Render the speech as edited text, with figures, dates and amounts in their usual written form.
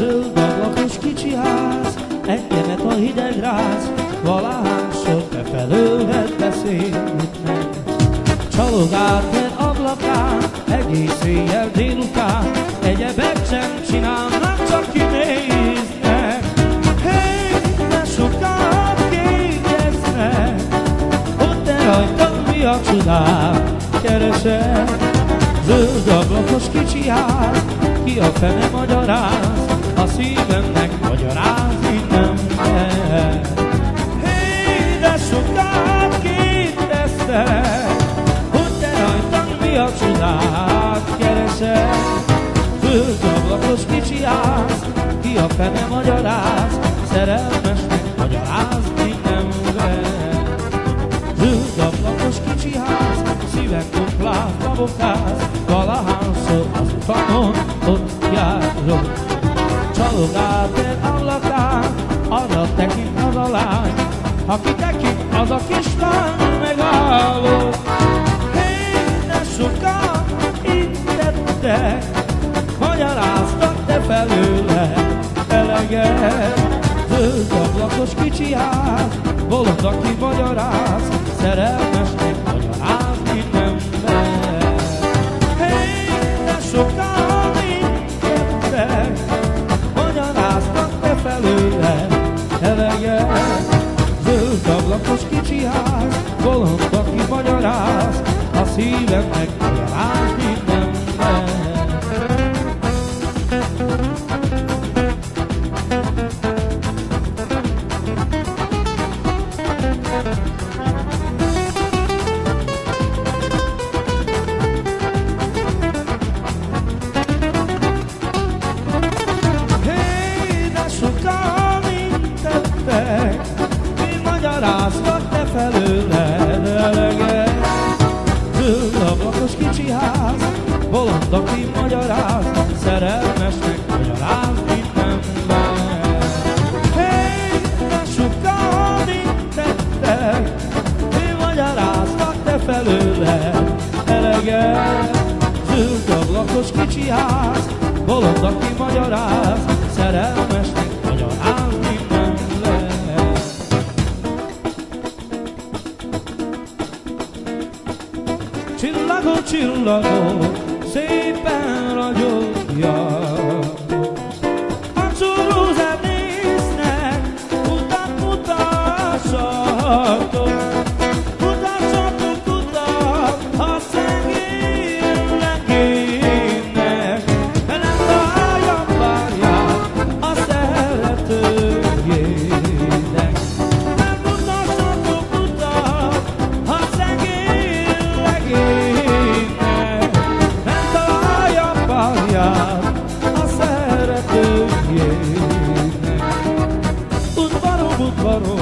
Zöld ablakos kicsi ház, engemet a hideg ráz, valahányszor te felőled beszélnek. Csalogált ablakán, egész éjjel délután, egyebek sem csinálnak, csak kinéznek. Hey, de sokat kényeznek, hogy te rajtad mi a csodát keresek. Zöld ablakos kicsi ház, ki a fene magyaráz, a szívemnek magyarázni nem kell. Hé, de sokat kérdeztek, hogy te rajtam mi a csodát keresek. Zöld ablakos kicsi ház, ki a fene magyaráz, szerelmesnek magyarázni nem kell. Zöld ablakos kicsi ház, szívem kuplát babokáz, valahányszor az utanon ott járok. Csalogált ablakán, arra tekint az a lány, ha kitekint, az a kislány megállok. Hé, de sokan intettek, magyaráztak te felőle eleget. Zöld ablakos kicsi ház, bolond, aki magyaráz, szerelmesnek magyarázni nem lehet. Hé, de sokan intettek, magyaráztak te felőle eleget. Zöld ablakos kicsi ház, bolond, aki magyaráz, a szívemnek magyarázni nem lehet. Mi magyaráztak te felőled eleget. Zöld ablakos kicsi ház, bolond, aki magyaráz, szerelmesnek magyarázni nem lehet. Hé, de sokan intettek, mi magyaráztak te felőled eleget. Zöld ablakos kicsi ház, bolond, aki magyaráz, szerelmesnek magyarázni nem lehet. Csillagok, csillagok, szépen ragyogja, a csóró zenésznek utat mutassatok. Mutassatok utat a szegény legénynek, mert nem találja párját a szeretőjének. Nem mutassatok utat a szegény legénynek, nem találja párját a szeretőjének. Udvarom, udvarom,